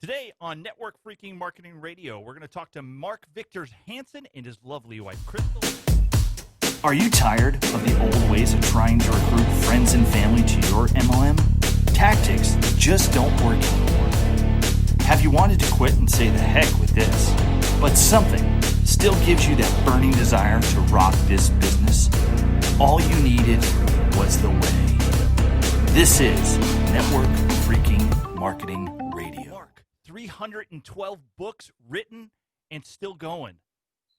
Today on Network Freaking Marketing Radio, we're going to talk to Mark Victor Hansen and his lovely wife, Crystal. Are you tired of the old ways of trying to recruit friends and family to your MLM? Tactics just don't work anymore. Have you wanted to quit and say the heck with this, but something still gives you that burning desire to rock this business? All you needed was the way. This is Network Freaking Marketing Radio. Mark, 312 books written and still going.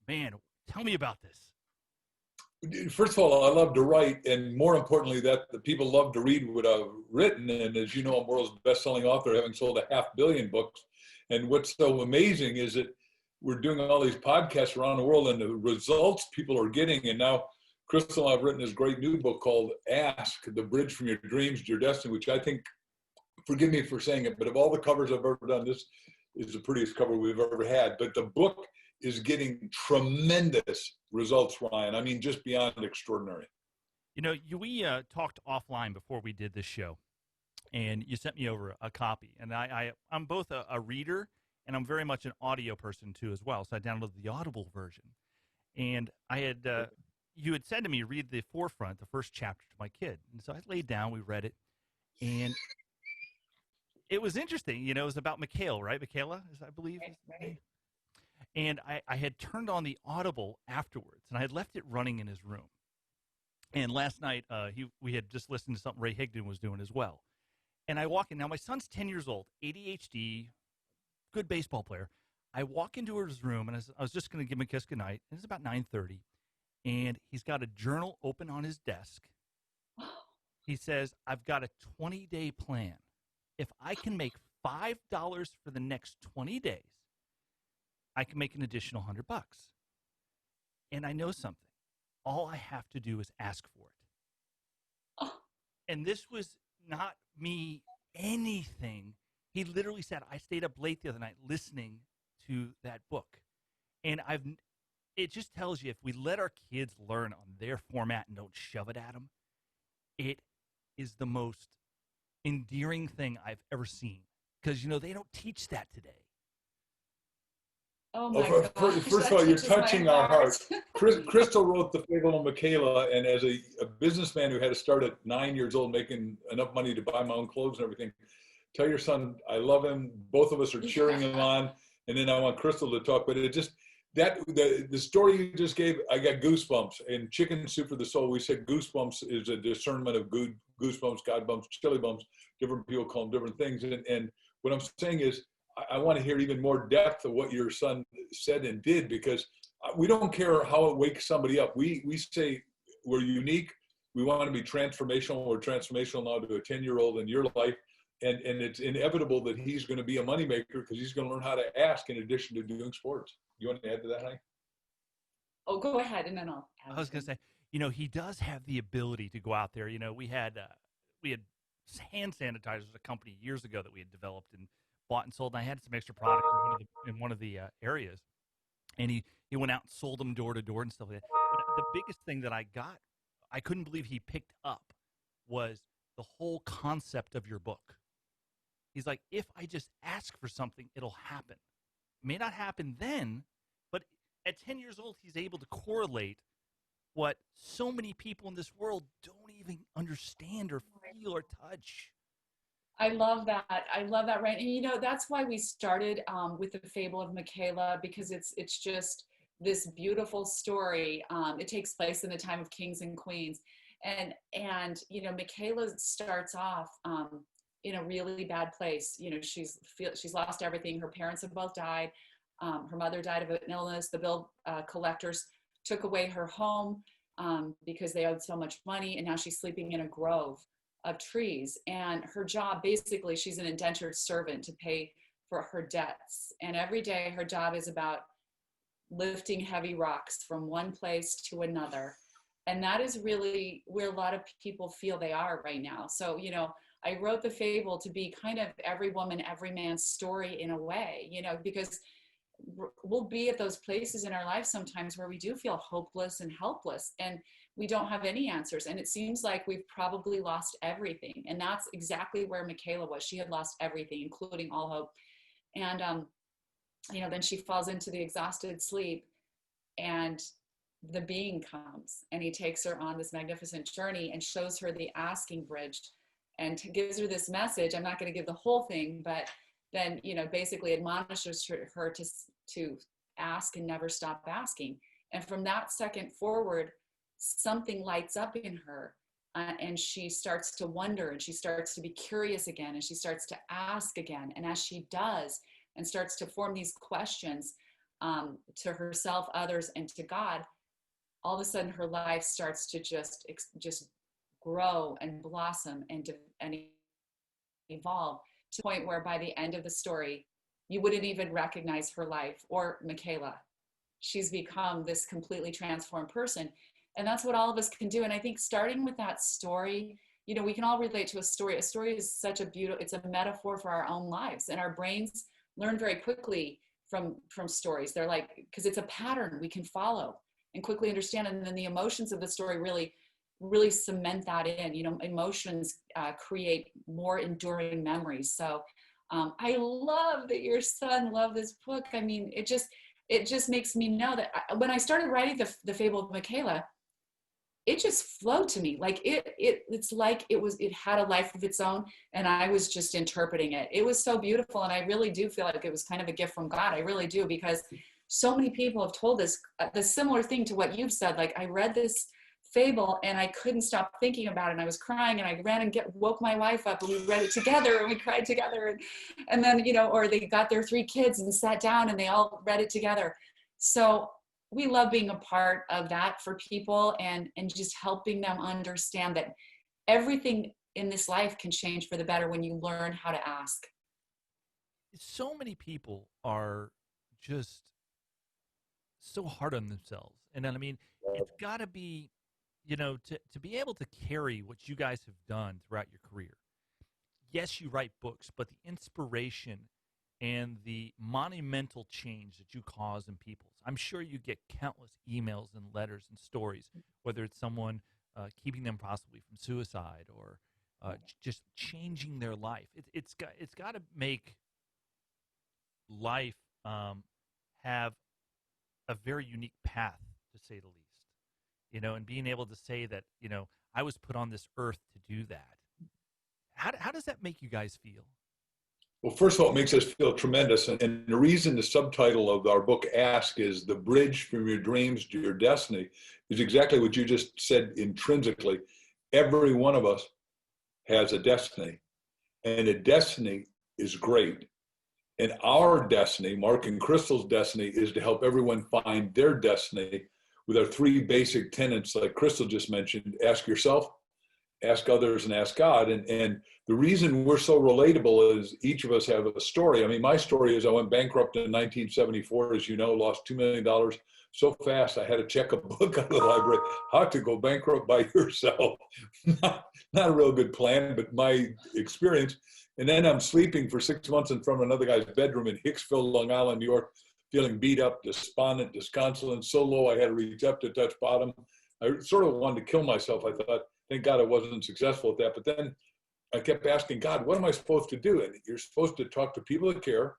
Man, tell me about this. First of all, I love to write, and more importantly, that the people love to read what I've written. And as you know, I'm world's best-selling author, having sold 500 million books. And what's so amazing is that we're doing all these podcasts around the world, and the results people are getting. And now, Crystal and I have written this great new book called Ask, The Bridge from Your Dreams to Your Destiny, which I think, forgive me for saying it, but of all the covers I've ever done, this is the prettiest cover we've ever had. But the book is getting tremendous results, Ryan. I mean, just beyond extraordinary. You know, we talked offline before we did this show, and you sent me over a copy. And I'm both a reader, and I'm very much an audio person, too, as well. So I downloaded the Audible version. And I had you had said to me, read the forefront, the first chapter to my kid. And so I laid down, we read it, and it was interesting. You know, it was about Mikhail, right? Michaela, I believe. Right. And I had turned on the Audible afterwards, and I had left it running in his room. And last night, we had just listened to something Ray Higdon was doing as well. And I walk in. Now, my son's 10 years old, ADHD, good baseball player. I walk into his room, and I was just going to give him a kiss goodnight. And it's about 9:30, and he's got a journal open on his desk. He says, I've got a 20-day plan. If I can make $5 for the next 20 days, I can make an additional $100. And I know something. All I have to do is ask for it. Oh. And this was not me anything. He literally said, I stayed up late the other night listening to that book. And it just tells you, if we let our kids learn on their format and don't shove it at them, it is the most endearing thing I've ever seen. Because, you know, they don't teach that today. Oh my gosh. First of all, you're touching our hearts. Crystal wrote The Fable of Michaela, and as a businessman who had to start at 9 years old making enough money to buy my own clothes and everything, tell your son I love him. Both of us are cheering him on, and then I want Crystal to talk. But it just, the story you just gave, I got goosebumps. In Chicken Soup for the Soul, we said goosebumps is a discernment of goosebumps, God bumps, chili bumps. Different people call them different things. And what I'm saying is, I want to hear even more depth of what your son said and did, because we don't care how it wakes somebody up. We say we're unique. We want to be transformational. We're transformational now to a 10-year-old in your life. And it's inevitable that he's going to be a moneymaker because he's going to learn how to ask in addition to doing sports. You want to add to that, honey? Oh, go ahead, and then I'll add. I was going to say, you know, he does have the ability to go out there. You know, we had hand sanitizers, a company years ago that we had developed and bought and sold, and I had some extra product in one of the areas, and he went out and sold them door to door and stuff like that. But the biggest thing that I couldn't believe he picked up was the whole concept of your book. He's like, if I just ask for something, it'll happen. It may not happen then, but at 10 years old, he's able to correlate what so many people in this world don't even understand or feel or touch. I love that. Right. And, you know, that's why we started with The Fable of Michaela, because it's just this beautiful story. It takes place in the time of kings and queens. And you know, Michaela starts off in a really bad place. You know, she's lost everything. Her parents have both died. Her mother died of an illness. The bill collectors took away her home because they owed so much money. And now she's sleeping in a grove of trees, and her job, basically, she's an indentured servant to pay for her debts. And every day her job is about lifting heavy rocks from one place to another. And that is really where a lot of people feel they are right now. So, you know, I wrote The Fable to be kind of every woman, every man's story in a way, you know, because we'll be at those places in our life sometimes where we do feel hopeless and helpless, and we don't have any answers. And it seems like we've probably lost everything. And that's exactly where Michaela was. She had lost everything, including all hope. And, then she falls into the exhausted sleep, and the being comes and he takes her on this magnificent journey and shows her the asking bridge and gives her this message. I'm not going to give the whole thing, but then, basically admonishes her to ask and never stop asking. And from that second forward, something lights up in her, and she starts to wonder, and she starts to be curious again, and she starts to ask again. And as she does and starts to form these questions to herself, others, and to God, all of a sudden her life starts to just grow and blossom and evolve to the point where by the end of the story, you wouldn't even recognize her life or Michaela. She's become this completely transformed person. And that's what all of us can do. And I think starting with that story, we can all relate to a story. A story is such a beautiful, it's a metaphor for our own lives. And our brains learn very quickly from stories. They're like, because it's a pattern we can follow and quickly understand. And then the emotions of the story really cement that in. Emotions create more enduring memories. So I love that your son loved this book. I mean, it just makes me know that when I started writing the Fable of Michaela, it just flowed to me. Like it's like it had a life of its own, and I was just interpreting it. It was so beautiful. And I really do feel like it was kind of a gift from God. I really do, because so many people have told us the similar thing to what you've said. Like, I read this fable and I couldn't stop thinking about it, and I was crying, and I ran and woke my wife up, and we read it together, and we cried together, and then or they got their 3 kids and sat down and they all read it together. So we love being a part of that for people, and just helping them understand that everything in this life can change for the better when you learn how to ask. So many people are just so hard on themselves. And then, I mean, it's got to be, to be able to carry what you guys have done throughout your career. Yes, you write books, but the inspiration and the monumental change that you cause in people's. I'm sure you get countless emails and letters and stories, whether it's someone keeping them possibly from suicide or just changing their life. It's got to make life have a very unique path, to say the least. And being able to say that, I was put on this earth to do that. How does that make you guys feel? Well, first of all, it makes us feel tremendous. And the reason the subtitle of our book, Ask, is The Bridge from Your Dreams to Your Destiny, is exactly what you just said intrinsically. Every one of us has a destiny, and a destiny is great. And our destiny, Mark and Crystal's destiny, is to help everyone find their destiny with our 3 basic tenets, like Crystal just mentioned: ask yourself, ask others, and ask God. And the reason we're so relatable is each of us have a story. I mean, my story is I went bankrupt in 1974, as you know, lost $2 million so fast I had to check a book out of the library. How to go bankrupt by yourself. Not a real good plan, but my experience. And then I'm sleeping for 6 months in front of another guy's bedroom in Hicksville, Long Island, New York, feeling beat up, despondent, disconsolate, so low I had to reach up to touch bottom. I sort of wanted to kill myself. I thought, thank God I wasn't successful at that. But then I kept asking God, what am I supposed to do? And you're supposed to talk to people that care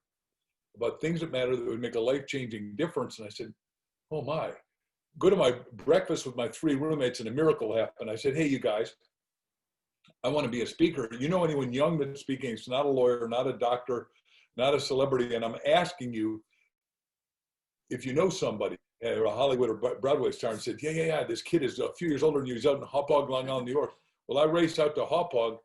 about things that matter, that would make a life-changing difference. And I said, oh my. Go to my breakfast with my 3 roommates and a miracle happened. I said, hey, you guys, I want to be a speaker. You know anyone young that's speaking? It's not a lawyer, not a doctor, not a celebrity. And I'm asking you, if you know somebody, or a Hollywood or Broadway star, and said, yeah, this kid is a few years older than you. He's out in Hauppauge, Long Island, New York. Well, I raced out to Hauppauge,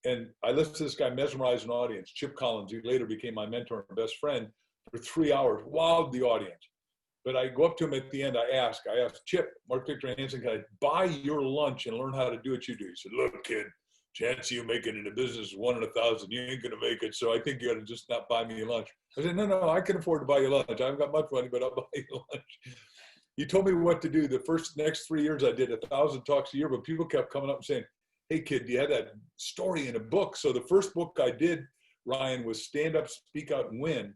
and I listened to this guy mesmerize an audience, Chip Collins, who later became my mentor and best friend, for 3 hours, wowed the audience. But I go up to him at the end, I asked, Chip, Mark Victor Hansen, can I buy your lunch and learn how to do what you do? He said, look, kid, chance of you making it in a business is 1 in 1,000. You ain't going to make it, so I think you ought to just not buy me lunch. I said, no, I can afford to buy you lunch. I haven't got much money, but I'll buy you lunch. He told me what to do. The next 3 years, I did 1,000 talks a year, but people kept coming up and saying, hey, kid, you had that story in a book. So the first book I did, Ryan, was Stand Up, Speak Out, and Win.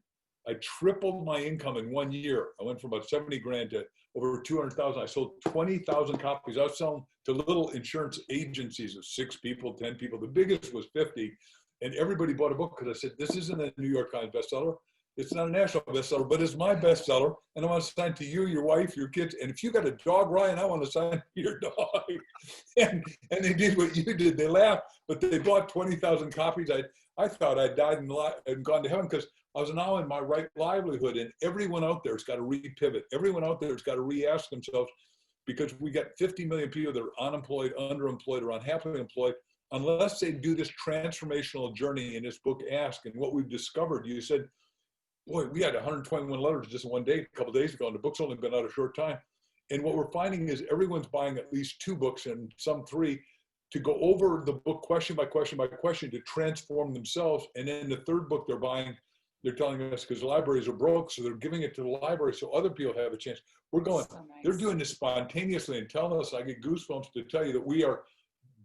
I tripled my income in 1 year. I went from about 70 grand to over 200,000. I sold 20,000 copies. I was selling to little insurance agencies of 6 people, 10 people. The biggest was 50. And everybody bought a book because I said, this isn't a New York Times bestseller. It's not a national bestseller, but it's my bestseller. And I want to sign to you, your wife, your kids. And if you got a dog, Ryan, I want to sign to your dog. and they did what you did. They laughed, but they bought 20,000 copies. I thought I'd died and gone to heaven because I was now in my right livelihood. And everyone out there has got to repivot. Everyone out there has got to re-ask themselves, because we got 50 million people that are unemployed, underemployed, or unhappily employed. Unless they do this transformational journey in this book, Ask, and what we've discovered, you said, boy, we had 121 letters just in one day, a couple of days ago, and the book's only been out a short time. And what we're finding is everyone's buying at least 2 books and some 3 to go over the book question by question by question to transform themselves. And then the 3rd book they're buying, they're telling us because the libraries are broke, so they're giving it to the library so other people have a chance. We're going, so nice. They're doing this spontaneously and telling us, I get goosebumps to tell you that we are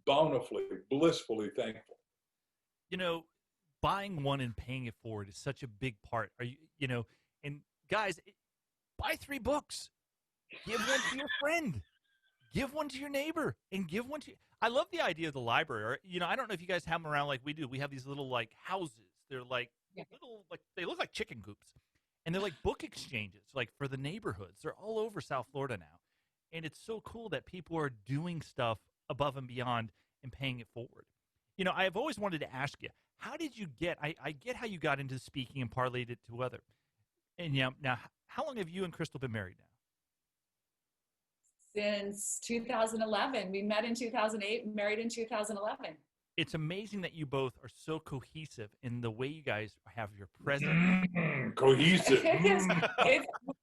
bountifully, blissfully thankful. You know, buying one and paying it forward is such a big part. And guys, buy 3 books. Give one to your friend. Give one to your neighbor, and give one to. I love the idea of the library. Or, I don't know if you guys have them around like we do. We have these little like houses. They're like little, like they look like chicken coops, and they're like book exchanges, like for the neighborhoods. They're all over South Florida now, and it's so cool that people are doing stuff above and beyond and paying it forward. I've always wanted to ask you, how did you get? I get how you got into speaking and parlayed it to other. And now, how long have you and Crystal been married now? Since 2011. We met in 2008, married in 2011. It's amazing that you both are so cohesive in the way you guys have your presence. Cohesive.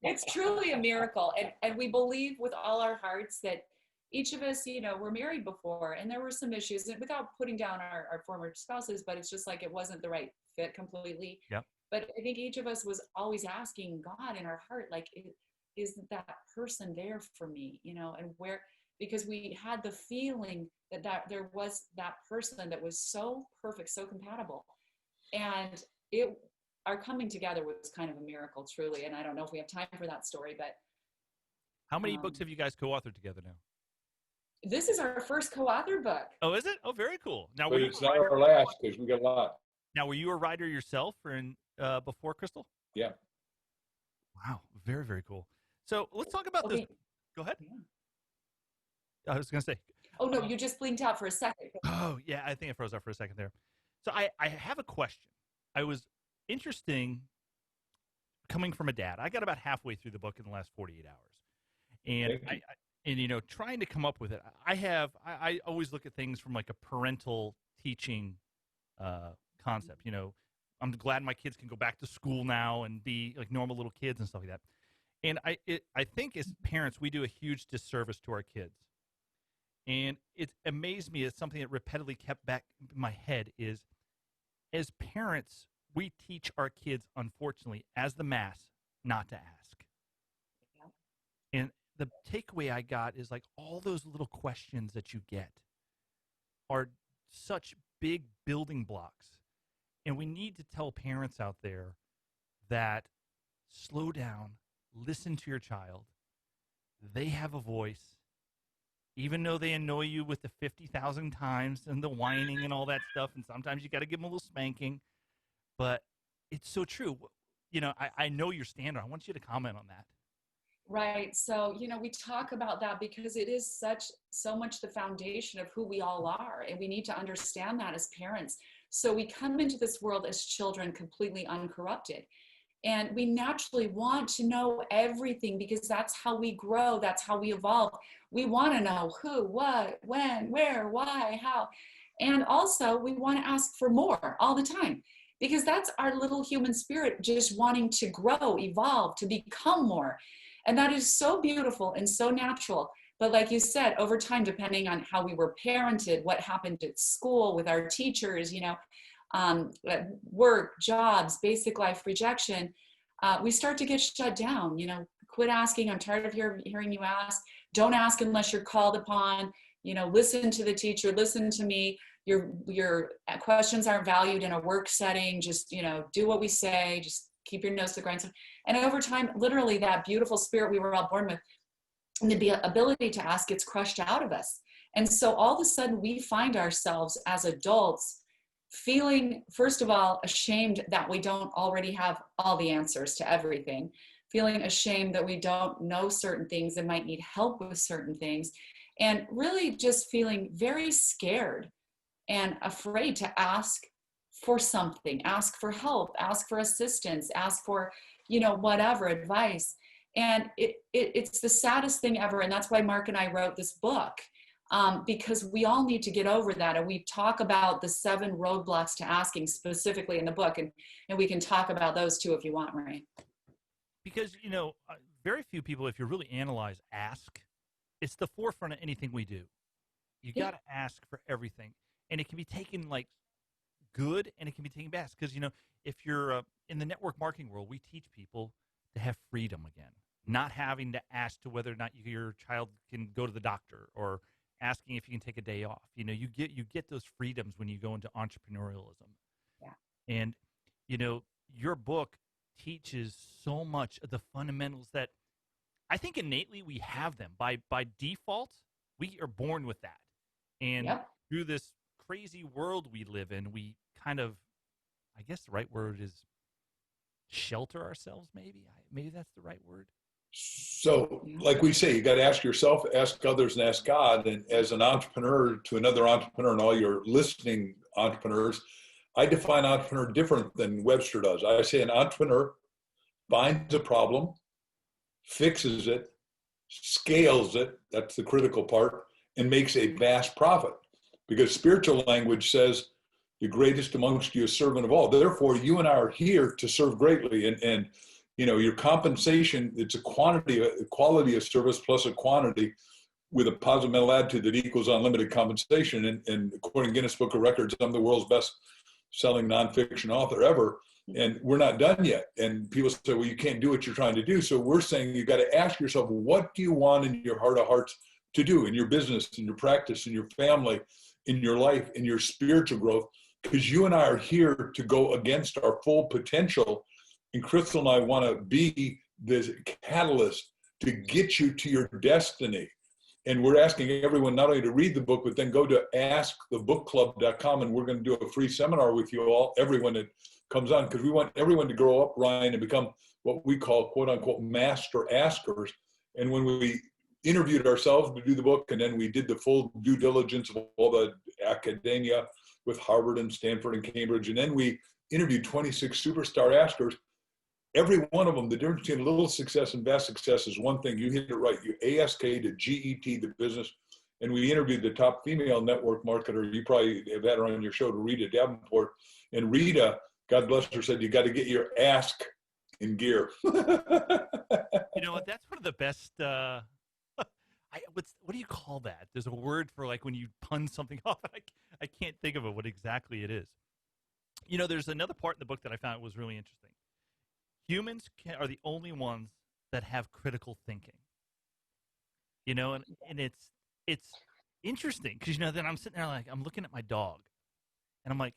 It's truly a miracle. And we believe with all our hearts that each of us, were married before, and there were some issues, and without putting down our former spouses, but it's just like it wasn't the right fit completely. Yep. But I think each of us was always asking God in our heart, like, is that person there for me? And where, because we had the feeling that there was that person that was so perfect, so compatible. And our coming together was kind of a miracle, truly. And I don't know if we have time for that story, but. How many books have you guys co-authored together now? This is our first co-authored book. Oh, is it? Oh, very cool. Now, but it's not our last because we got a lot. Now, were you a writer yourself before Crystal? Yeah. Wow. Very, very cool. So let's talk about this. Go ahead. Yeah. I was going to say. Oh, no, you just blinked out for a second. Oh, yeah. I think I froze up for a second there. So I have a question. I was interesting coming from a dad. I got about halfway through the book in the last 48 hours. And trying to come up with it. I always look at things from like a parental teaching concept. I'm glad my kids can go back to school now and be like normal little kids and stuff like that. And I think as parents, we do a huge disservice to our kids. And it amazed me as something that repeatedly kept back in my head is, as parents, we teach our kids, unfortunately, as the mass, not to ask. Yeah. And the takeaway I got is like all those little questions that you get are such big building blocks. And we need to tell parents out there that slow down, listen to your child. They have a voice. Even though they annoy you with the 50,000 times and the whining and all that stuff, and sometimes you got to give them a little spanking, but it's so true. I know your standard. I want you to comment on that. Right. So, we talk about that because it is so much the foundation of who we all are. And we need to understand that as parents. So we come into this world as children completely uncorrupted. And we naturally want to know everything because that's how we grow. That's how we evolve. We want to know who, what, when, where, why, how. And also we want to ask for more all the time because that's our little human spirit just wanting to grow, evolve, to become more. And that is so beautiful and so natural. But like you said, over time, depending on how we were parented, what happened at school with our teachers, work, jobs, basic life rejection, we start to get shut down. Quit asking. I'm tired of hearing you ask. Don't ask unless you're called upon. Listen to the teacher. Listen to me. Your questions aren't valued in a work setting. Just do what we say. Just keep your nose to the grindstone. And over time, literally, that beautiful spirit we were all born with, and the ability to ask, gets crushed out of us. And so all of a sudden, we find ourselves as adults feeling, first of all, ashamed that we don't already have all the answers to everything, feeling ashamed that we don't know certain things and might need help with certain things, and really just feeling very scared and afraid to ask for something, ask for help, ask for assistance, ask for, whatever advice. And it's the saddest thing ever. And that's why Mark and I wrote this book, because we all need to get over that. And we talk about the 7 roadblocks to asking specifically in the book. And we can talk about those too if you want, Marie. Because, very few people, if you really analyze ask, it's the forefront of anything we do. You got to ask for everything. And it can be taken like good and it can be taken bad. Because, if you're in the network marketing world, we teach people to have freedom again, not having to ask to whether or not your child can go to the doctor or asking if you can take a day off. You get those freedoms when you go into entrepreneurialism. Yeah. And, your book teaches so much of the fundamentals that I think innately we have them. By default, we are born with that. And through this crazy world we live in, we kind of, I guess the right word is shelter ourselves, maybe. Maybe that's the right word. So, like we say, you got to ask yourself, ask others, and ask God. And as an entrepreneur to another entrepreneur, and all your listening entrepreneurs, I define entrepreneur different than Webster does. I say an entrepreneur finds a problem, fixes it, scales it, that's the critical part, and makes a vast profit. Because spiritual language says, the greatest amongst you is servant of all. Therefore, you and I are here to serve greatly. And your compensation, it's a quality of service plus a quantity with a positive mental attitude that equals unlimited compensation. And according to Guinness Book of Records, I'm the world's best selling nonfiction author ever. And we're not done yet. And people say, well, you can't do what you're trying to do. So we're saying you got to ask yourself, what do you want in your heart of hearts to do in your business, in your practice, in your family, in your life, in your spiritual growth? Because you and I are here to go against our full potential. And Crystal and I want to be this catalyst to get you to your destiny. And we're asking everyone not only to read the book, but then go to askthebookclub.com, and we're going to do a free seminar with you all, everyone that comes on, because we want everyone to grow up, Ryan, and become what we call, quote unquote, master askers. And when we interviewed ourselves to do the book, and then we did the full due diligence of all the academia with Harvard and Stanford and Cambridge, and then we interviewed 26 superstar askers. Every one of them, the difference between little success and vast success is one thing. You hit it right. You ASK to GET, the business. And we interviewed the top female network marketer. You probably have had her on your show, to Rita Davenport. And Rita, God bless her, said, you got to get your ask in gear. That's one of the best, what do you call that? There's a word for like when you pun something off. I can't think of what exactly it is. There's another part in the book that I found was really interesting. Humans are the only ones that have critical thinking. And it's interesting because, then I'm sitting there like, I'm looking at my dog and I'm like,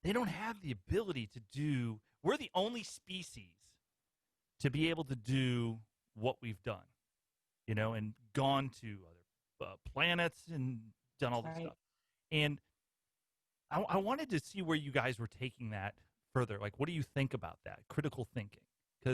they don't have the ability to do, we're the only species to be able to do what we've done, and gone to other planets and done all this stuff. And I wanted to see where you guys were taking that further. Like, what do you think about that critical thinking?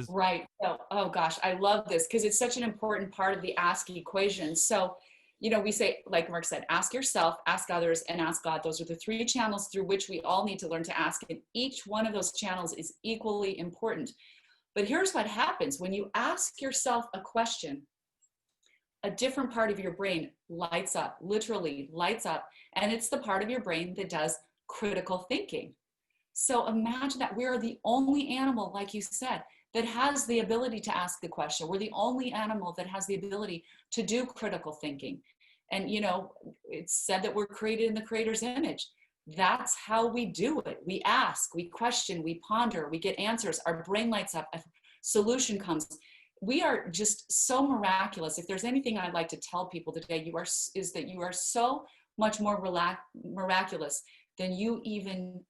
Right. So, oh gosh, I love this because it's such an important part of the ask equation. So, we say, like Mark said, ask yourself, ask others, and ask God. Those are the 3 channels through which we all need to learn to ask. And each one of those channels is equally important. But here's what happens when you ask yourself a question. A different part of your brain lights up, literally lights up. And it's the part of your brain that does critical thinking. So imagine that we are the only animal, like you said, that has the ability to ask the question. We're the only animal that has the ability to do critical thinking. And, it's said that we're created in the Creator's image. That's how we do it. We ask, we question, we ponder, we get answers. Our brain lights up, a solution comes. We are just so miraculous. If there's anything I'd like to tell people today, is that you are so much more miraculous than you even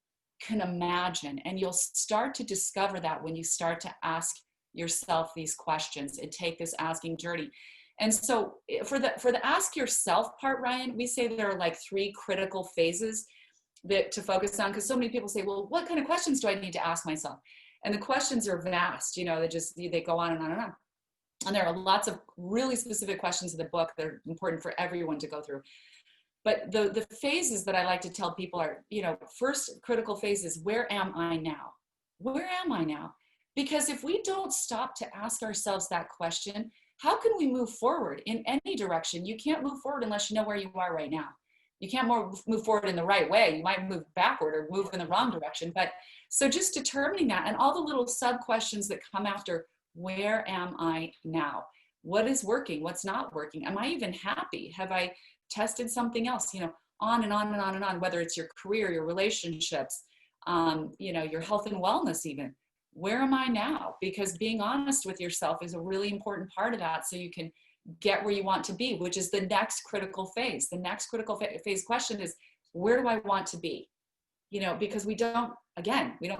can imagine. And you'll start to discover that when you start to ask yourself these questions and take this asking journey. And so for the ask yourself part, Ryan, we say there are like 3 critical phases. that to focus on, because so many people say, well, what kind of questions do I need to ask myself? And the questions are vast, they go on and on and on. And there are lots of really specific questions in the book that are important for everyone to go through. But the phases that I like to tell people are, first critical phase is, where am I now? Where am I now? Because if we don't stop to ask ourselves that question, how can we move forward in any direction? You can't move forward unless you know where you are right now. You can't move forward in the right way. You might move backward or move in the wrong direction. But so just determining that, and all the little sub questions that come after, where am I now? What is working? What's not working? Am I even happy? Have I tested something else? On and on and on and on, whether it's your career, your relationships, your health and wellness even. Where am I now? Because being honest with yourself is a really important part of that, so you can get where you want to be, which is the next critical phase. The next critical phase question is, where do I want to be? Because we don't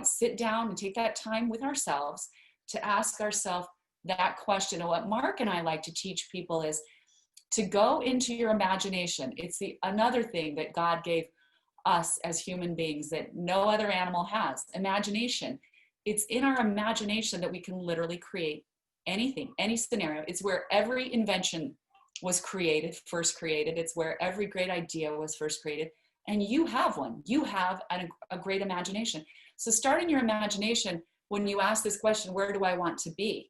sit down and take that time with ourselves to ask ourselves that question. And what Mark and I like to teach people is to go into your imagination. It's another thing that God gave us as human beings that no other animal has: imagination. It's in our imagination that we can literally create anything, any scenario. It's where every invention was first created. It's where every great idea was first created. And you have one. You have a great imagination. So start in your imagination when you ask this question, where do I want to be?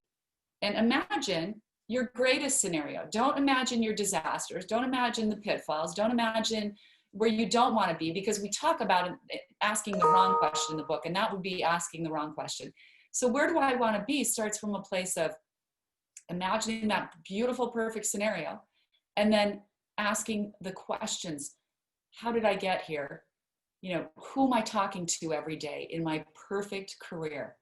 And imagine your greatest scenario. Don't imagine your disasters. Don't imagine the pitfalls. Don't imagine where you don't want to be, because we talk about asking the wrong question in the book, and that would be asking the wrong question. So where do I want to be starts from a place of imagining that beautiful, perfect scenario, and asking the questions. How did I get here? Who am I talking to every day in my perfect career?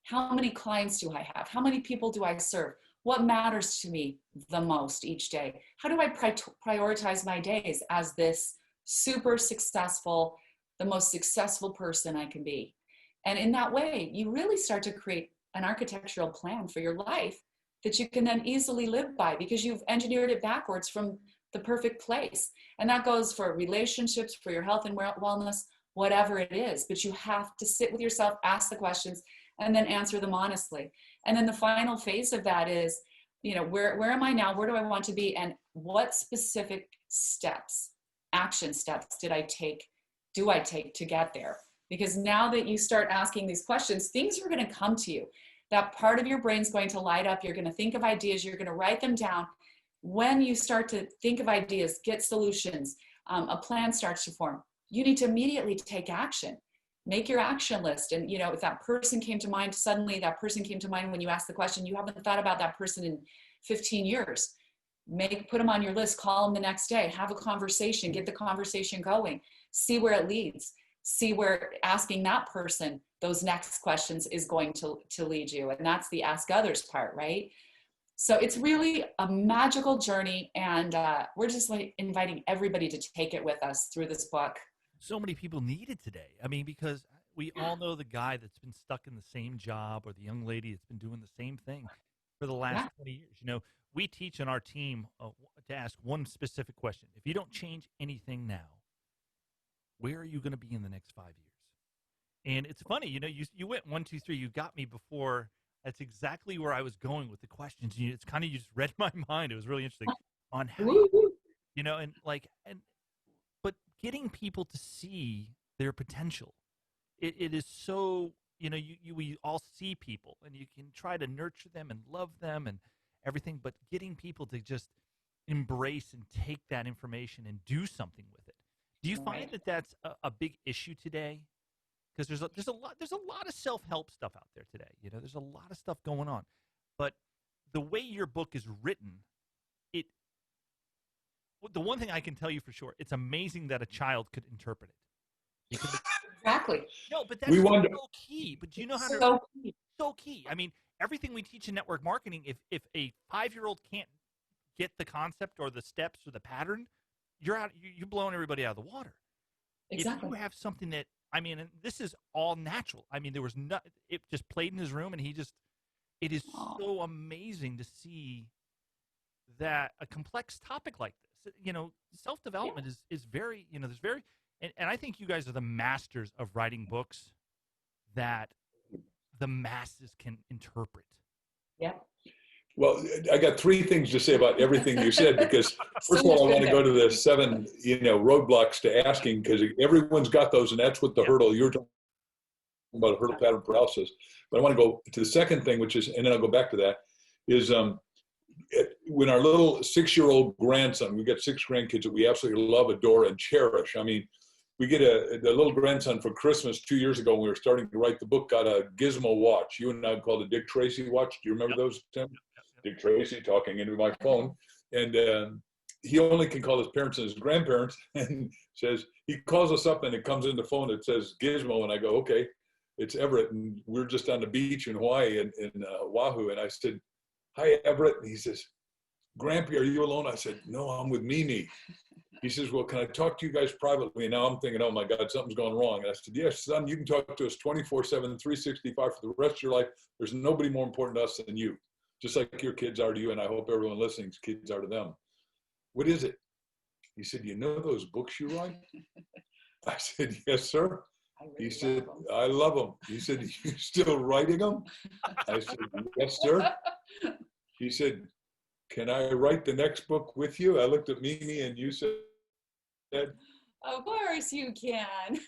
How many clients do I have? How many people do I serve? What matters to me the most each day? How do I prioritize my days as this super successful, the most successful person I can be? And in that way, you really start to create an architectural plan for your life that you can then easily live by, because you've engineered it backwards from the perfect place. And that goes for relationships, for your health and wellness, whatever it is. But you have to sit with yourself, ask the questions, and then answer them honestly. And then the final phase of that is, where am I now? Where do I want to be? And what specific steps, action steps do I take to get there? Because now that you start asking these questions, things are going to come to you. That part of your brain's going to light up. You're going to think of ideas. You're going to write them down. When you start to think of ideas, get solutions, a plan starts to form, you need to immediately take action. Make your action list. And, if that person came to mind, suddenly that person came to mind when you ask the question, you haven't thought about that person in 15 years. Put them on your list, call them the next day, have a conversation, get the conversation going, see where it leads, see where asking that person those next questions is going to lead you. And that's the ask others part, right? So it's really a magical journey, and we're just inviting everybody to take it with us through this book. So many people need it today. I mean, because we all know the guy that's been stuck in the same job, or the young lady that's been doing the same thing for the last 20 years. We teach on our team to ask one specific question. If you don't change anything now, where are you going to be in the next 5 years? And it's funny, you went 1, 2, 3. You got me before. That's exactly where I was going with the questions. It's kind of, you just read my mind. It was really interesting on how, but getting people to see their potential. It is so, we all see people, and you can try to nurture them and love them and everything, but getting people to just embrace and take that information and do something with it. Do you find that that's a big issue today? Because there's a lot of self-help stuff out there today. There's a lot of stuff going on, but the way your book is written, the one thing I can tell you for sure, it's amazing that a child could interpret it. Exactly. No, but that's so key. But do you know how to? So key. I mean, everything we teach in network marketing, if a 5-year-old can't get the concept or the steps or the pattern, you're blowing everybody out of the water. Exactly. If you have something that, I mean, and this is all natural. I mean, it just played in his room, and it is so amazing to see that a complex topic like this, self-development is very, And I think you guys are the masters of writing books that the masses can interpret. Yep. Well, I got three things to say about everything you said, because first of all, I want to go to the 7, roadblocks to asking, because everyone's got those, and that's what the hurdle you're talking about, hurdle pattern paralysis. But I want to go to the second thing, which is, and then I'll go back to that, is when our little 6-year-old grandson, we got 6 grandkids that we absolutely love, adore, and cherish. I mean, we get the little grandson for Christmas 2 years ago when we were starting to write the book, got a gizmo watch. You and I called it Dick Tracy watch. Do you remember those, Tim? Dick Tracy talking into my phone. And he only can call his parents and his grandparents, and says, he calls us up and it comes in the phone, it says Gizmo, and I go, okay, it's Everett, and we're just on the beach in Hawaii, in Oahu. And I said, hi, Everett. And he says, Grampy, are you alone? I said, no, I'm with Mimi. He says, well, can I talk to you guys privately? And now I'm thinking, oh my God, something's gone wrong. And I said, yes, son, you can talk to us 24/7, 365 for the rest of your life. There's nobody more important to us than you, just like your kids are to you. And I hope everyone listening's kids are to them. What is it? He said, you know those books you write? I said, yes, sir. He said, I love them. He said, you still writing them? I said, yes, sir. He said, can I write the next book with you? I looked at Mimi and you said, of course you can.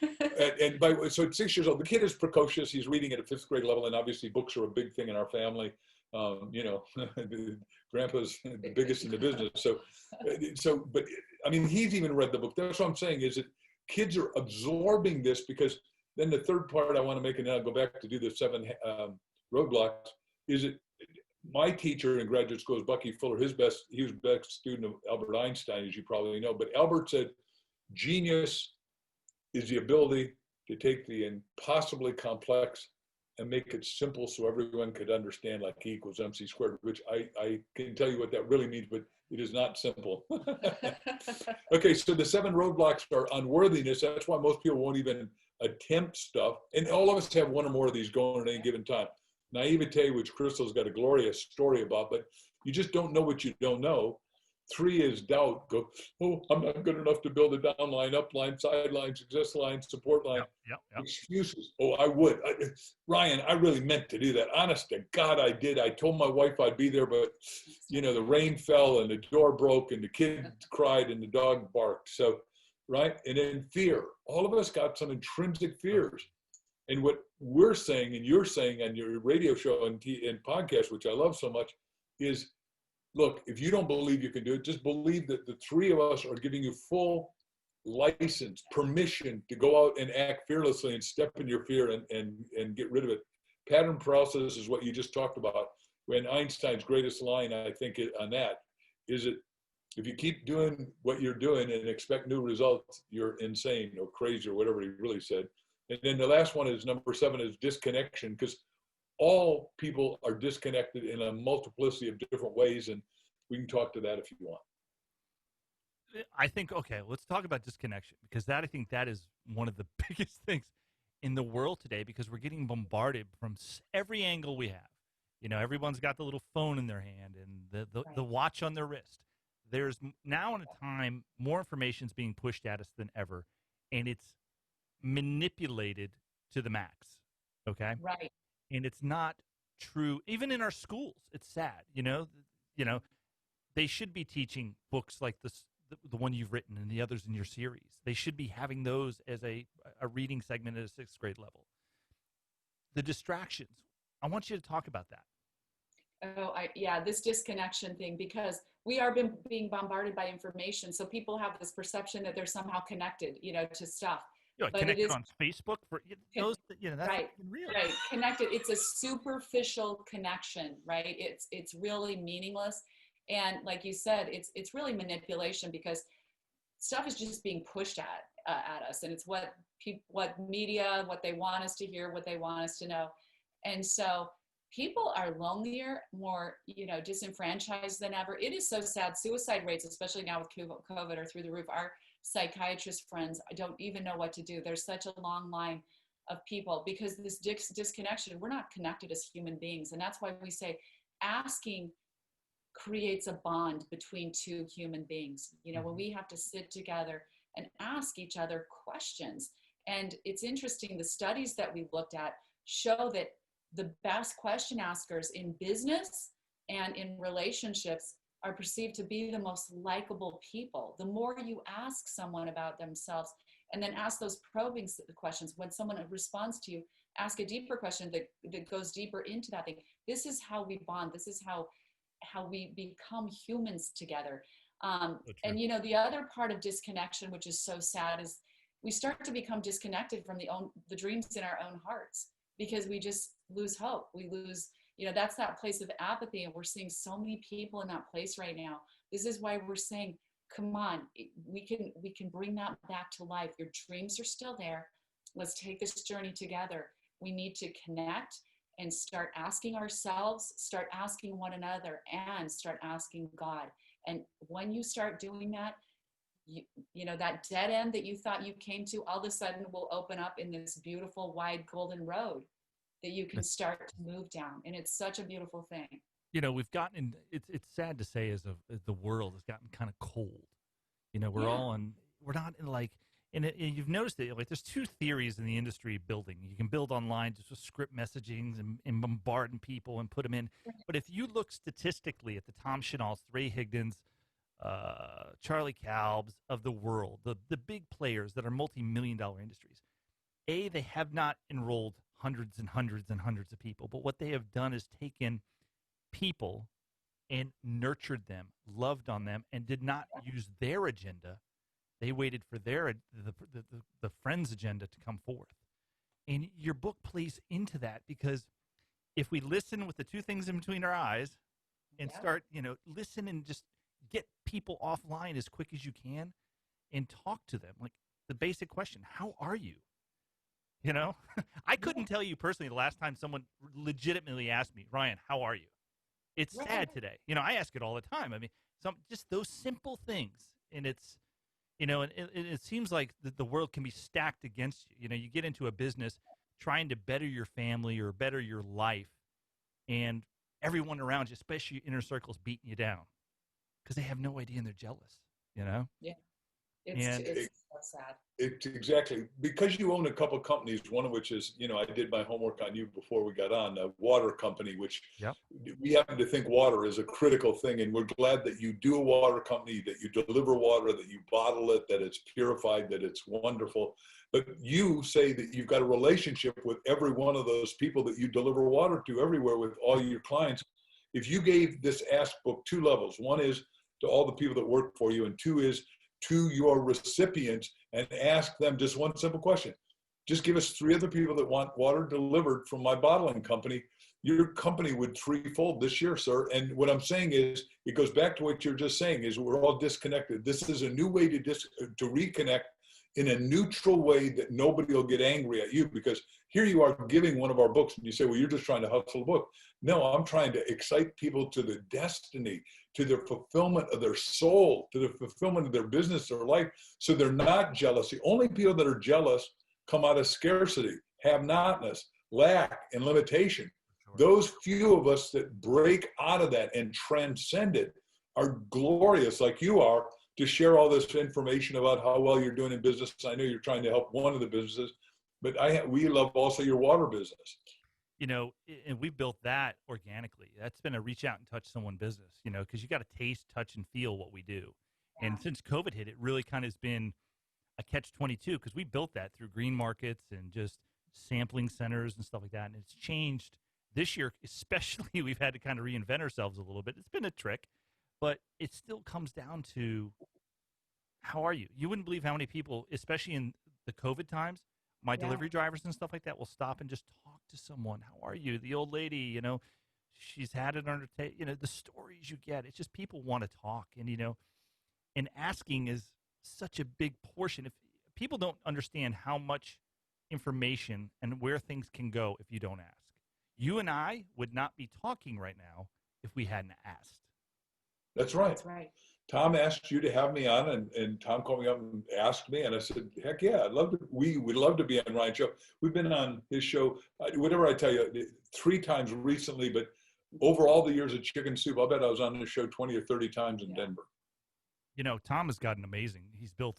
So at 6 years old, the kid is precocious. He's reading at a 5th grade level, and obviously books are a big thing in our family. Grandpa's the biggest in the business. But I mean, he's even read the book. That's what I'm saying, is that kids are absorbing this, because then the third part I want to make, and then I'll go back to do the 7 roadblocks, is that my teacher in graduate school is Bucky Fuller. He was best student of Albert Einstein, as you probably know. But Albert said, genius is the ability to take the impossibly complex and make it simple so everyone could understand, like E equals MC squared, which I can tell you what that really means, but it is not simple. Okay, so the 7 roadblocks are unworthiness. That's why most people won't even attempt stuff. And all of us have one or more of these going at any given time. Naivete, which Crystal's got a glorious story about, but you just don't know what you don't know. 3 is doubt. Go, oh, I'm not good enough to build a downline, upline, sideline, success line, support line. Yep. Excuses. Oh, I would. Ryan, I really meant to do that. Honest to God, I did. I told my wife I'd be there, but the rain fell and the door broke and the kid cried and the dog barked. So, right? And then fear. All of us got some intrinsic fears. And what we're saying, and you're saying on your radio show and podcast, which I love so much, is, look, if you don't believe you can do it, just believe that the 3 of us are giving you full license, permission to go out and act fearlessly and step in your fear and get rid of it. Pattern paralysis is what you just talked about. When Einstein's greatest line, I think, on that is that if you keep doing what you're doing and expect new results, you're insane or crazy or whatever he really said. And then the last one is number 7 is disconnection, because all people are disconnected in a multiplicity of different ways. And we can talk to that if you want. I think, okay, let's talk about disconnection, because I think that is one of the biggest things in the world today, because we're getting bombarded from every angle we have. Everyone's got the little phone in their hand and the watch on their wrist. There's now in a time, more information is being pushed at us than ever, and it's manipulated to the max. Okay. Right. And it's not true. Even in our schools, it's sad. They should be teaching books like this, the one you've written and the others in your series. They should be having those as a reading segment at a 6th grade level. The distractions. I want you to talk about that. This disconnection thing, because we are being bombarded by information. So people have this perception that they're somehow connected, to stuff. Connected on Facebook for those, that's right, real. Right, connected. It's a superficial connection, right? It's really meaningless, and like you said, it's really manipulation, because stuff is just being pushed at us, and it's what media, what they want us to hear, what they want us to know, and so people are lonelier, more disenfranchised than ever. It is so sad. Suicide rates, especially now with COVID, are through the roof. Our psychiatrist friends, I don't even know what to do. There's such a long line of people, because this disconnection, we're not connected as human beings. And that's why we say asking creates a bond between 2 human beings. When we have to sit together and ask each other questions. And it's interesting, the studies that we looked at show that the best question askers in business and in relationships are perceived to be the most likable people. The more you ask someone about themselves and then ask those probing questions, when someone responds to you, ask a deeper question that goes deeper into that thing. This is how we bond. This is how we become humans together. And you know, the other part of disconnection, which is so sad, is we start to become disconnected from the dreams in our own hearts, because we just lose hope. We lose, you know, that's that place of apathy. And we're seeing so many people in that place right now. This is why we're saying, come on, we can bring that back to life. Your dreams are still there. Let's take this journey together. We need to connect and start asking ourselves, start asking one another, and start asking God. And when you start doing that, you know, that dead end that you thought you came to, all of a sudden will open up in this beautiful, wide, golden road that you can start to move down. And it's such a beautiful thing. You know, we've gotten, it's sad to say, as the world has gotten kind of cold. You know, we're not in like, and you've noticed that, like, there's two theories in the industry building. You can build online just with script messaging and bombarding people and put them in. But if you look statistically at the Tom Chenaults, Ray Higdons, Charlie Kalbs of the world, the big players that are multi-million-dollar industries, they have not enrolled hundreds and hundreds and hundreds of people. But what they have done is taken people and nurtured them, loved on them, and did not use their agenda. They waited for the friend's agenda to come forth. And your book plays into that, because if we listen with the two things in between our eyes and start, you know, listen and just get people offline as quick as you can and talk to them. Like the basic question, how are you? You know, I couldn't tell you personally the last time someone legitimately asked me, Ryan, how are you? It's sad today. You know, I ask it all the time. I mean, just those simple things. And it's, you know, and it seems like the world can be stacked against you. You know, you get into a business trying to better your family or better your life, and everyone around you, especially your inner circles, beating you down because they have no idea and they're jealous, you know? Yeah. It's so sad. It's exactly, because you own a couple of companies, one of which is, you know, I did my homework on you before we got on, a water company, which we happen to think water is a critical thing. And we're glad that you do a water company, that you deliver water, that you bottle it, that it's purified, that it's wonderful. But you say that you've got a relationship with every one of those people that you deliver water to everywhere with all your clients. If you gave this Ask book two levels, one is to all the people that work for you, and two is to your recipients, and ask them just one simple question. Just give us 3 other people that want water delivered from my bottling company. Your company would threefold this year, sir. And what I'm saying is, it goes back to what you're just saying, is we're all disconnected. This is a new way to reconnect in a neutral way that nobody will get angry at you, because here you are giving one of our books and you say, well, you're just trying to hustle a book. No, I'm trying to excite people to the destiny, to the fulfillment of their soul, to the fulfillment of their business, their life, so they're not jealous. The only people that are jealous come out of scarcity, have-notness, lack, and limitation. Those few of us that break out of that and transcend it are glorious, like you are, to share all this information about how well you're doing in business. I know you're trying to help one of the businesses, but we love also your water business. You know, and we built that organically. That's been a reach out and touch someone business, you know, because you got to taste, touch, and feel what we do. Yeah. And since COVID hit, it really kind of has been a catch-22, because we built that through green markets and just sampling centers and stuff like that. And it's changed this year, especially. We've had to kind of reinvent ourselves a little bit. It's been a trick, but it still comes down to, how are you? You wouldn't believe how many people, especially in the COVID times, my delivery drivers and stuff like that will stop and just talk to someone. How are you? The old lady, you know, she's had it under, you know, the stories you get. It's just people want to talk. And, you know, and asking is such a big portion. If people don't understand how much information and where things can go if you don't ask. You and I would not be talking right now if we hadn't asked. That's right. That's right. Tom asked you to have me on, and Tom called me up and asked me, and I said, heck yeah, I'd love to. We would love to be on Ryan's show. We've been on his show, whatever I tell you, 3 times recently, but over all the years of Chicken Soup, I'll bet I was on his show 20 or 30 times in Denver. You know, Tom has gotten amazing. He's built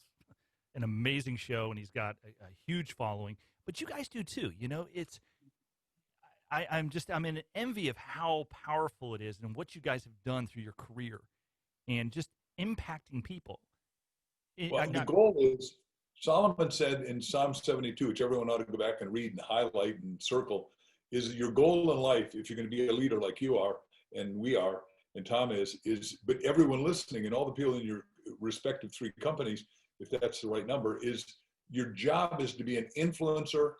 an amazing show, and he's got a huge following. But you guys do too. You know, I'm in envy of how powerful it is and what you guys have done through your career and just impacting people. Well, the goal is, Solomon said in Psalm 72, which everyone ought to go back and read and highlight and circle, is your goal in life, if you're going to be a leader like you are, and we are, and Tom is, but everyone listening and all the people in your respective 3 companies, if that's the right number, is your job is to be an influencer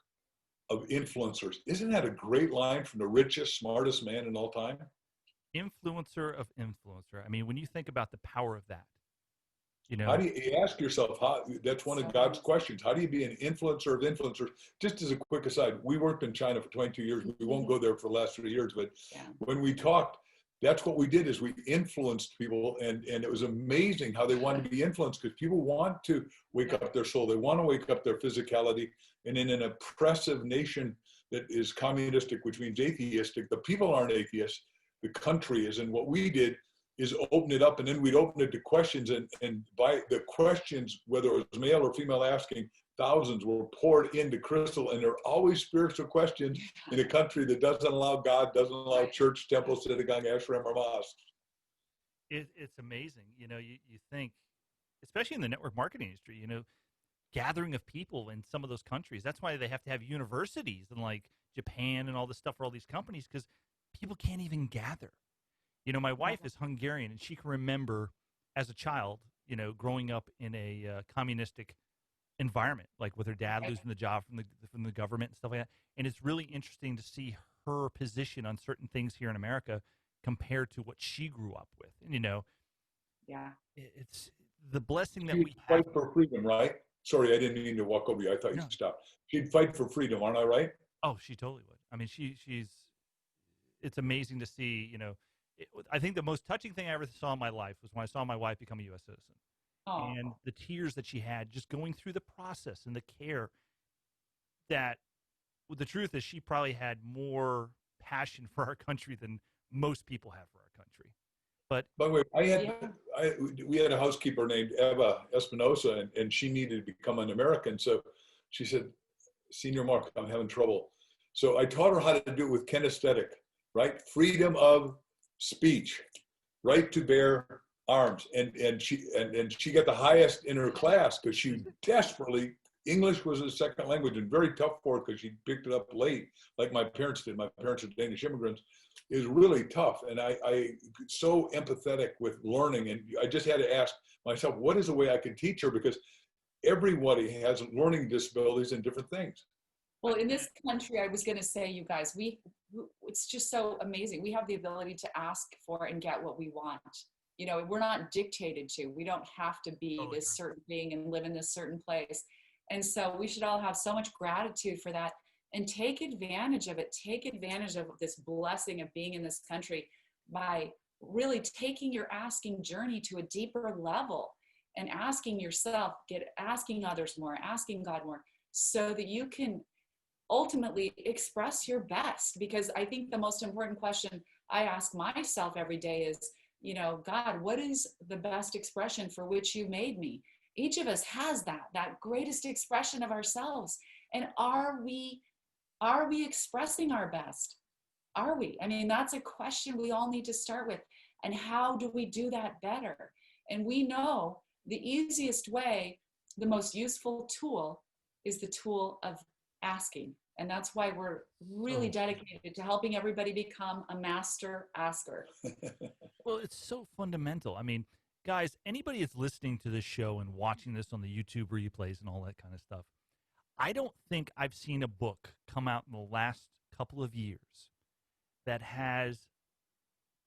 of influencers. Isn't that a great line from the richest, smartest man in all time? Influencer of influencer. I mean, when you think about the power of that, you know, how do you ask yourself, that's one of God's questions. How do you be an influencer of influencers? Just as a quick aside, we worked in China for 22 years. We won't go there for the last 3 years, but when we talked, that's what we did, is we influenced people, and it was amazing how they wanted to be influenced, because people want to wake up their soul. They want to wake up their physicality. And in an oppressive nation that is communistic, which means atheistic, the people aren't atheists, the country is. And what we did is open it up, and then we'd open it to questions, and by the questions, whether it was male or female asking, thousands were poured into Crystal, and they're always spiritual questions in a country that doesn't allow God, doesn't allow church, temple, synagogue, ashram, or mosque. It's amazing. You know, you think, especially in the network marketing industry, you know, gathering of people in some of those countries. That's why they have to have universities in like Japan and all this stuff for all these companies, because people can't even gather. You know, my wife is Hungarian, and she can remember as a child, you know, growing up in a communistic environment, like with her dad losing the job from the government and stuff like that. And it's really interesting to see her position on certain things here in America compared to what she grew up with. And, you know, it's the blessing that we have. Fight for freedom, right? Sorry, I didn't mean to walk over you. I thought you stopped. She'd fight for freedom, aren't I right? Oh, she totally would. I mean, she's. It's amazing to see. You know, I think the most touching thing I ever saw in my life was when I saw my wife become a U.S. citizen. Oh. And the tears that she had just going through the process and the care that, well, the truth is she probably had more passion for our country than most people have for our country. But by the way, we had a housekeeper named Eva Espinosa, and she needed to become an American. So she said, Senior Mark, I'm having trouble. So I taught her how to do it with kinesthetic, right? Freedom of speech, right to bear arms, and she got the highest in her class because she desperately, English was a second language and very tough for her because she picked it up late, like my parents did. My parents are Danish immigrants. It was really tough, and I so empathetic with learning, and I just had to ask myself, what is the way I can teach her, because everybody has learning disabilities and different things. Well, in this country, I was going to say, you guys, it's just so amazing. We have the ability to ask for and get what we want. You know, we're not dictated to. We don't have to be this certain being and live in this certain place. And so we should all have so much gratitude for that and take advantage of it. Take advantage of this blessing of being in this country by really taking your asking journey to a deeper level and asking yourself, asking others more, asking God more, so that you can ultimately express your best. Because I think the most important question I ask myself every day is, you know, God, what is the best expression for which you made me? Each of us has that greatest expression of ourselves. And are we expressing our best? Are we? I mean, that's a question we all need to start with. And how do we do that better? And we know the easiest way, the most useful tool is the tool of asking. And that's why we're really dedicated to helping everybody become a master asker. Well, it's so fundamental. I mean, guys, anybody that's listening to this show and watching this on the YouTube replays and all that kind of stuff, I don't think I've seen a book come out in the last couple of years that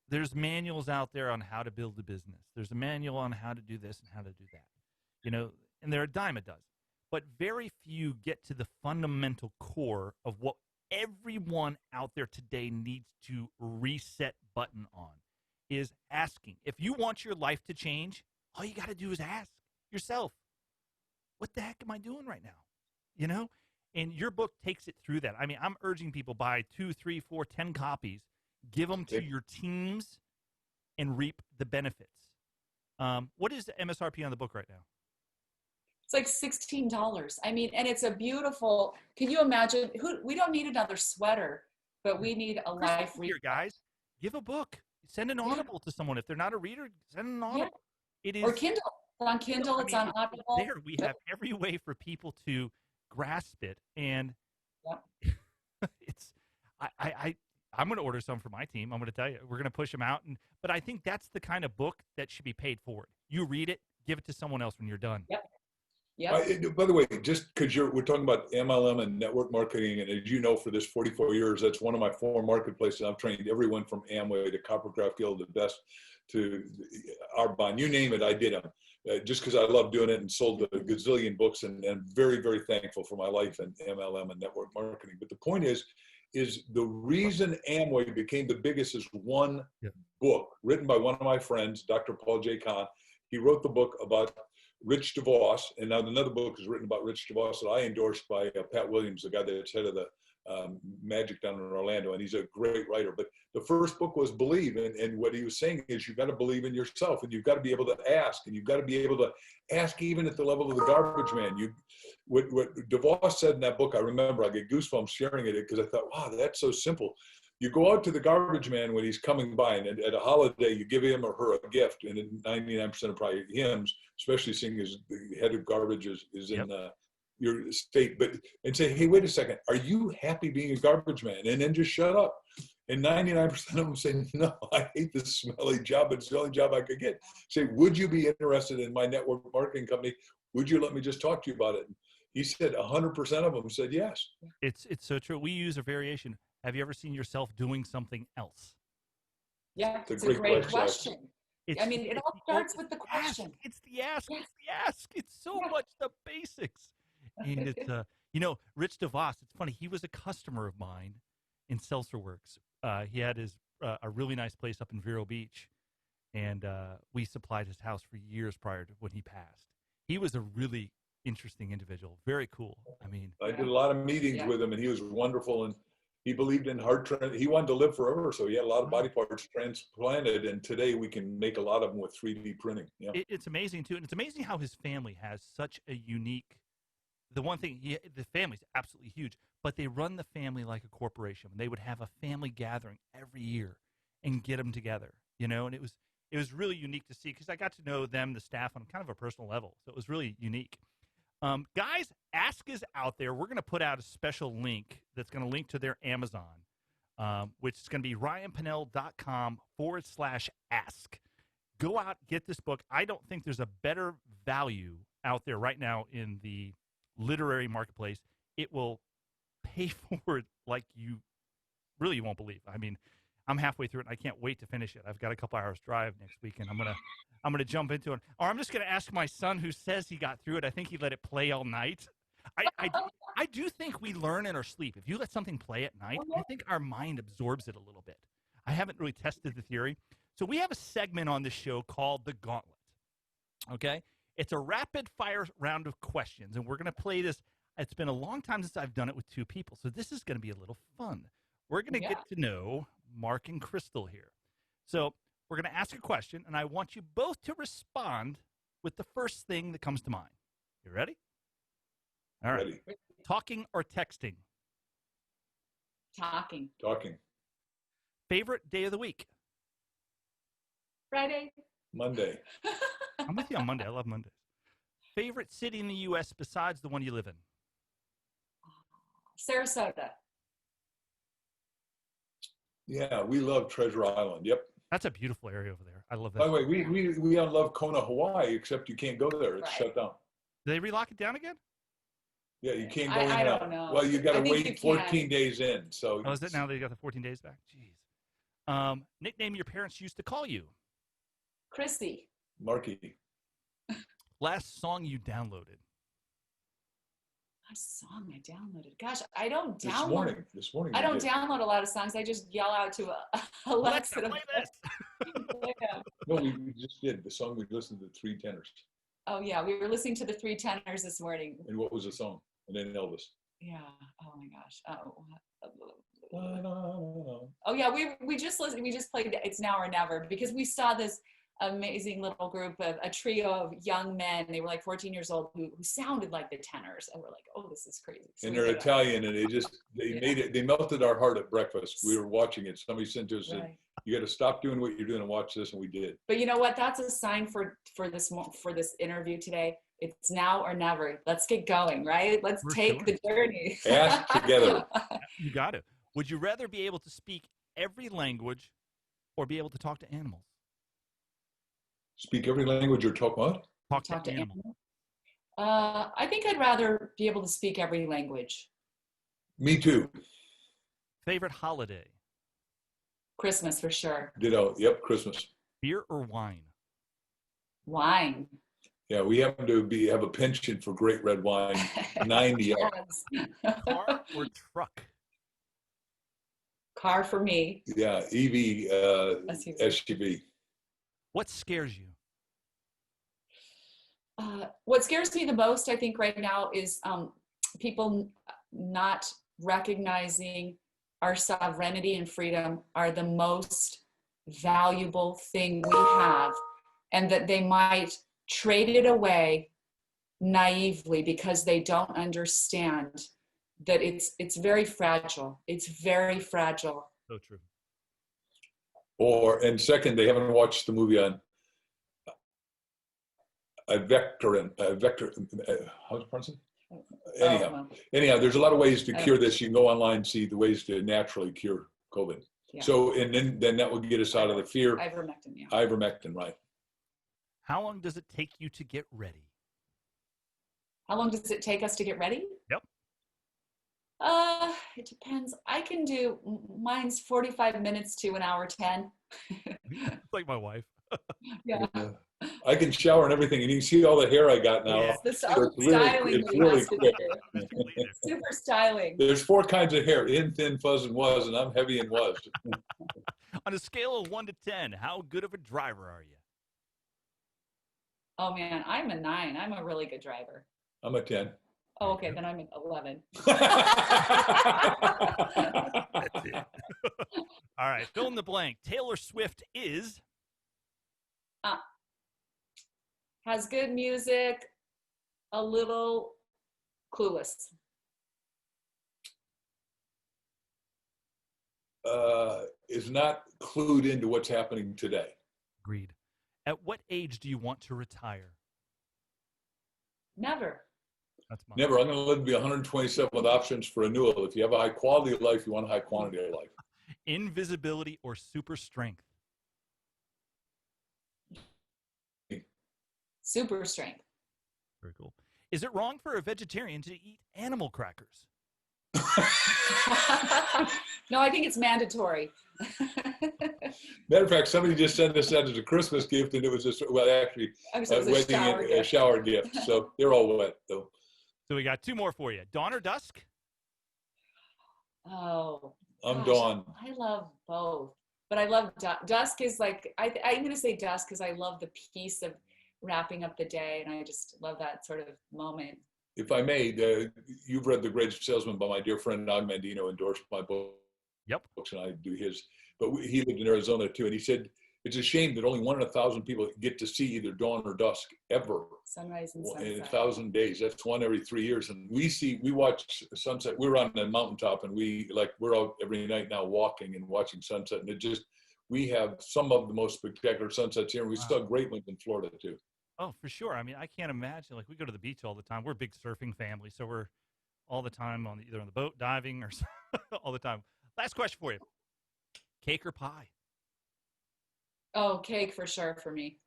there's manuals out there on how to build a business. There's a manual on how to do this and how to do that, you know, and they're a dime a dozen. But very few get to the fundamental core of what everyone out there today needs to reset button on, is asking. If you want your life to change, all you got to do is ask yourself, what the heck am I doing right now? You know? And your book takes it through that. I mean, I'm urging people, buy 2, 3, 4, 10 copies, give them to your teams, and reap the benefits. What is the MSRP on the book right now? It's like $16. I mean, and it's a beautiful, can you imagine we don't need another sweater, but we need a life read. Here, guys, give a book. Send an Audible to someone. If they're not a reader, send an Audible. Yeah. It is, or Kindle. It's on Kindle, it's on Audible. There, we have every way for people to grasp it. And it's, I'm going to order some for my team. I'm going to tell you, we're going to push them out. But I think that's the kind of book that should be paid forward. You read it, give it to someone else when you're done. Yep. By the way, just because we're talking about MLM and network marketing, and as you know, for this 44 years, that's one of my 4 marketplaces. I've trained everyone from Amway to Coppercraft Guild, the best, to Arbonne, you name it, I did them. Just because I love doing it, and sold a gazillion books, and very, very thankful for my life in MLM and network marketing. But the point is the reason Amway became the biggest is one book written by one of my friends, Dr. Paul J. Kahn. He wrote the book about Rich DeVos, and now another book is written about Rich DeVos that I endorsed by Pat Williams, the guy that's head of the Magic down in Orlando, and he's a great writer. But the first book was Believe, and what he was saying is you've got to believe in yourself, and you've got to be able to ask, and you've got to be able to ask even at the level of the garbage man. What DeVos said in that book, I remember, I get goosebumps sharing it because I thought, wow, that's so simple. You go out to the garbage man when he's coming by, and at a holiday, you give him or her a gift, and 99% of probably hymns, especially seeing as the head of garbage is in your state, and say, hey, wait a second, are you happy being a garbage man? And then just shut up. And 99% of them say, no, I hate this smelly job. It's the only job I could get. Say, would you be interested in my network marketing company? Would you let me just talk to you about it? And he said 100% of them said yes. It's so true. We use a variation. Have you ever seen yourself doing something else? Yeah, it's a great question. I mean, it all starts with the question. It's the ask. It's the ask. It's so much the basics. And it's, Rich DeVos, it's funny. He was a customer of mine in Seltzer Works. He had a really nice place up in Vero Beach, and we supplied his house for years prior to when he passed. He was a really interesting individual. Very cool. I mean, I did a lot of meetings with him, and he was wonderful, and he believed in he wanted to live forever, so he had a lot of body parts transplanted, and today we can make a lot of them with 3D printing. Yeah. It's amazing, too, and it's amazing how his family has such a unique, the one thing, the family's absolutely huge, but they run the family like a corporation. They would have a family gathering every year and get them together, and it was really unique to see, because I got to know them, the staff, on kind of a personal level, so it was really unique. Guys, Ask is out there. We're going to put out a special link that's going to link to their Amazon, which is going to be ryanpennell.com/ask. Go out, get this book. I don't think there's a better value out there right now in the literary marketplace. It will pay forward like you really won't believe. I mean, I'm halfway through it, and I can't wait to finish it. I've got a couple hours drive next week, and I'm gonna jump into it. Or I'm just gonna ask my son, who says he got through it. I think he let it play all night. I do think we learn in our sleep. If you let something play at night, I think our mind absorbs it a little bit. I haven't really tested the theory. So we have a segment on this show called The Gauntlet. Okay? It's a rapid-fire round of questions, and we're going to play this. It's been a long time since I've done it with 2 people, so this is going to be a little fun. We're going to get to know Mark and Crystal here. So we're going to ask a question, and I want you both to respond with the first thing that comes to mind. You ready? All right. Ready. Talking or texting? Talking. Favorite day of the week? Friday. Monday. I'm with you on Monday. I love Mondays. Favorite city in the U.S. besides the one you live in? Sarasota. Yeah, we love Treasure Island. Yep. That's a beautiful area over there. I love that. By the way, we love Kona, Hawaii, except you can't go there. It's shut down. Did they relock it down again? Yeah, you can't go in I and don't out. know. Well, you got to wait 14 days in. So. Oh, is it now they got the 14 days back? Jeez. Nickname your parents used to call you? Chrissy. Marky. Last song you downloaded? Last song I downloaded. Gosh, I don't download. This morning. I don't download a lot of songs. I just yell out to Alexa. Play this. No, we just did. The song we listened to, the Three Tenors. Oh, yeah. We were listening to the Three Tenors this morning. And what was the song? And then Elvis. Yeah. Oh, my gosh. Oh, yeah. We just listened. We just played It's Now or Never because we saw this. amazing little group of a trio of young men. They were like 14 years old who sounded like the tenors, and we're like, oh, this is crazy. So and they're Italian, and they made it. They melted our heart at breakfast. We were watching it. Somebody sent to us and said, "You got to stop doing what you're doing and watch this," and we did. But you know what? That's a sign for this interview today. It's now or never. Let's get going, right? Let's take the journey. Ask together. You got it. Would you rather be able to speak every language or be able to talk to animals? Speak every language or talk what? Talk to animals. I think I'd rather be able to speak every language. Me too. Favorite holiday? Christmas for sure. Ditto. Yep, Christmas. Beer or wine? Wine. Yeah, we happen to have a penchant for great red wine. 90 up. Car or truck? Car for me. Yeah, EV, SUV. What scares you? What scares me the most, I think, right now is people not recognizing our sovereignty and freedom are the most valuable thing we have, and that they might trade it away naively because they don't understand that it's very fragile. It's very fragile. So true. And second, they haven't watched the movie on vector. How's it pronounced? Anyhow, there's a lot of ways to cure this. You can go online and see the ways to naturally cure COVID. Yeah. So, and then that will get us out of the fear. Ivermectin, yeah. Ivermectin, right. How long does it take you to get ready? How long does it take us to get ready? Yep. It depends. I can do, mine's 45 minutes to an hour 10. It's like my wife. Yeah. I can shower and everything, and you can see all the hair I got now. Yes, the styling it's really quick. Super styling. There's 4 kinds of hair: in, thin, fuzz, and was, and I'm heavy and was. On a scale of 1 to 10, how good of a driver are you? Oh man, I'm a 9. I'm a really good driver. I'm a 10. Oh, okay, then I'm an 11. That's it. All right, fill in the blank. Taylor Swift is? Has good music, a little clueless. Is not clued into what's happening today. Agreed. At what age do you want to retire? Never. That's mine. Never. I'm going to live to be 127 with options for renewal. If you have a high quality of life, you want a high quantity of life. Invisibility or super strength? Super strength. Very cool. Is it wrong for a vegetarian to eat animal crackers? No, I think it's mandatory. Matter of fact, somebody just sent us that as a Christmas gift, and it was just, well, actually, a shower gift. So they're all wet, though. So we got 2 more for you. Dawn or dusk? Oh, I'm dawn. I love both, but I love dusk. Is like I'm going to say dusk because I love the peace of wrapping up the day, and I just love that sort of moment. If I may, you've read The Great Salesman by my dear friend Og Mandino, endorsed my book. Yep. Books, and I do his. But he lived in Arizona too, and he said it's a shame that only 1 in 1,000 people get to see either dawn or dusk ever. Sunrise and sunset. In 1,000 days, that's 1 every 3 years, and we watch sunset. We're on the mountaintop, and we're out every night now walking and watching sunset, and we have some of the most spectacular sunsets here, and we saw great ones in Florida too. Oh, for sure. I mean, I can't imagine. Like, we go to the beach all the time. We're a big surfing family, so we're all the time either on the boat, diving, or all the time. Last question for you. Cake or pie? Oh, cake for sure for me.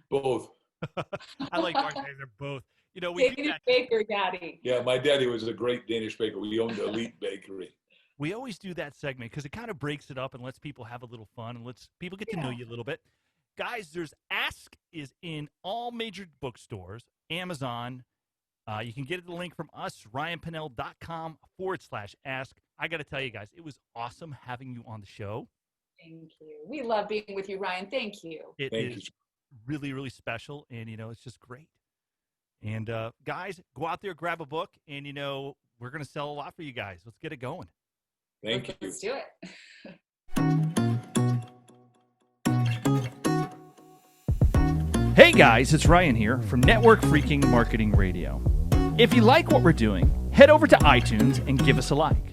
Both. I like our days. They're both. You know, Danish baker daddy. Yeah, my daddy was a great Danish baker. We owned an elite bakery. We always do that segment because it kind of breaks it up and lets people have a little fun and lets people get to know you a little bit. Guys, there's Ask is in all major bookstores, Amazon. You can get the link from us, ryanpennell.com/ask. I got to tell you guys, it was awesome having you on the show. Thank you. We love being with you, Ryan. Thank you. It is really, really special, and, it's just great. And, guys, go out there, grab a book, and, we're going to sell a lot for you guys. Let's get it going. Thank you. Let's do it. Hey guys, it's Ryan here from Network Freaking Marketing Radio. If you like what we're doing, head over to iTunes and give us a like.